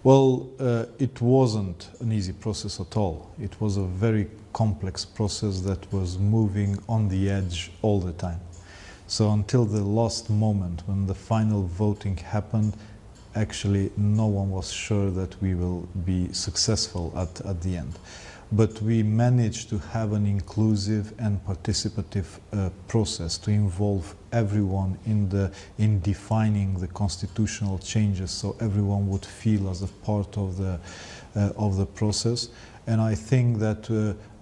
Well, it wasn't an easy process at all. It was a very complex process that was moving on the edge all the time. So until the last moment when the final voting happened, actually no one was sure that we will be successful at the end. But we managed to have an inclusive and participative process to involve everyone in defining the constitutional changes, so everyone would feel as a part of the process. And I think that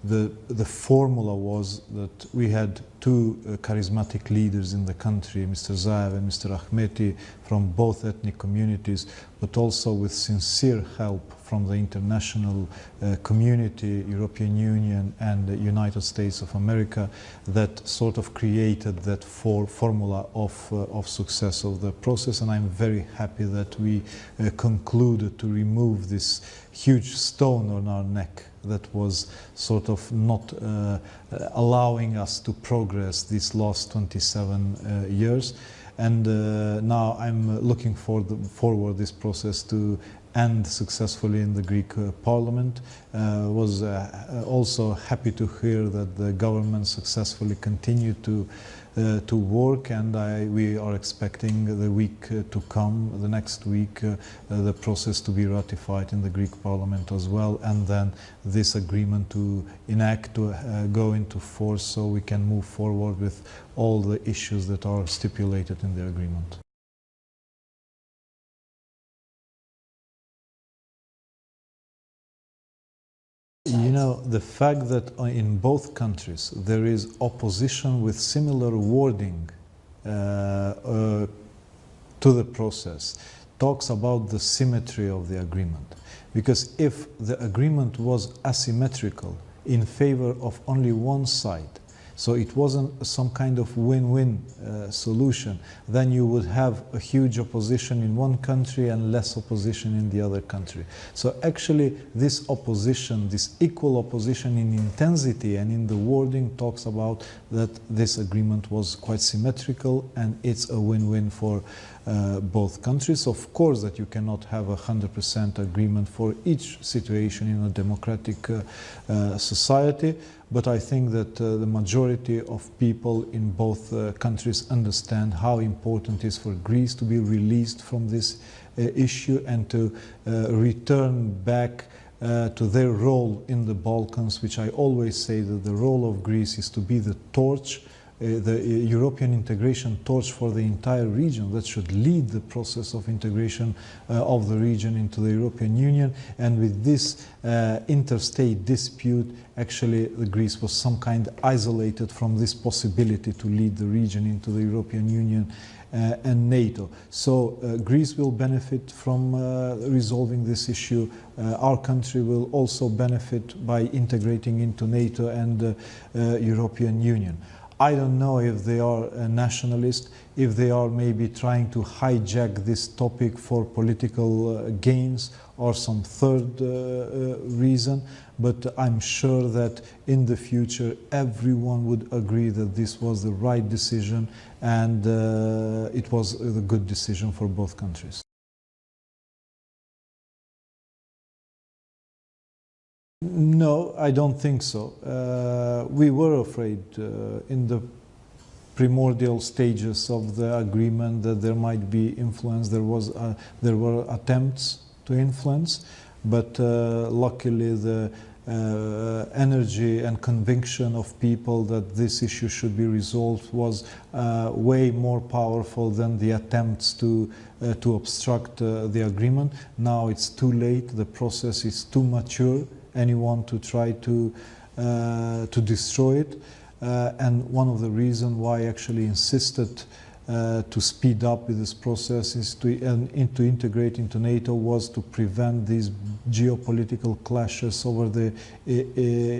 the formula was that we had two charismatic leaders in the country, Mr. Zaev and Mr. Ahmeti, from both ethnic communities, but also with sincere help from the international community, European Union and the United States of America, that sort of created that formula of success of the process. And I'm very happy that we concluded to remove this huge stone on our neck that was sort of not allowing us to progress these last 27 years. And now I'm looking forward this process to end successfully in the Greek Parliament. Was also happy to hear that the government successfully continued to work, and we are expecting the week to come, the next week, the process to be ratified in the Greek Parliament as well, and then this agreement to enact, to go into force, so we can move forward with all the issues that are stipulated in the agreement. You know, the fact that in both countries there is opposition with similar wording to the process talks about the symmetry of the agreement. Because if the agreement was asymmetrical in favor of only one side, so it wasn't some kind of win-win solution, then you would have a huge opposition in one country and less opposition in the other country. So actually this opposition, this equal opposition in intensity and in the wording, talks about that this agreement was quite symmetrical and it's a win-win for both countries. Of course that you cannot have 100% agreement for each situation in a democratic society, but I think that the majority of people in both countries understand how important it is for Greece to be released from this issue and to return back to their role in the Balkans, which I always say that the role of Greece is to be the torch, the European integration torch for the entire region that should lead the process of integration of the region into the European Union. And with this interstate dispute, actually Greece was some kind isolated from this possibility to lead the region into the European Union and NATO. So Greece will benefit from resolving this issue. Our country will also benefit by integrating into NATO and the European Union. I don't know if they are a nationalist, if they are maybe trying to hijack this topic for political gains or some third reason, but I'm sure that in the future everyone would agree that this was the right decision and it was a good decision for both countries. No, I don't think so. We were afraid in the primordial stages of the agreement that there might be influence. There were attempts to influence, but luckily the energy and conviction of people that this issue should be resolved was way more powerful than the attempts to obstruct the agreement. Now it's too late. The process is too mature. Anyone to try to destroy it, and one of the reasons why I actually insisted to speed up with this process is to integrate into NATO was to prevent these geopolitical clashes over the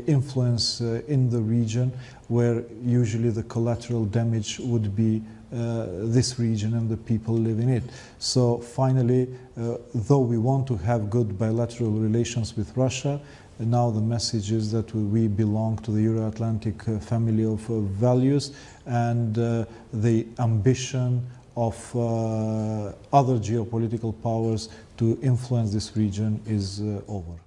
influence in the region, where usually the collateral damage would be this region and the people live in it. So finally, though we want to have good bilateral relations with Russia, now the message is that we belong to the Euro-Atlantic family of values, and the ambition of other geopolitical powers to influence this region is over.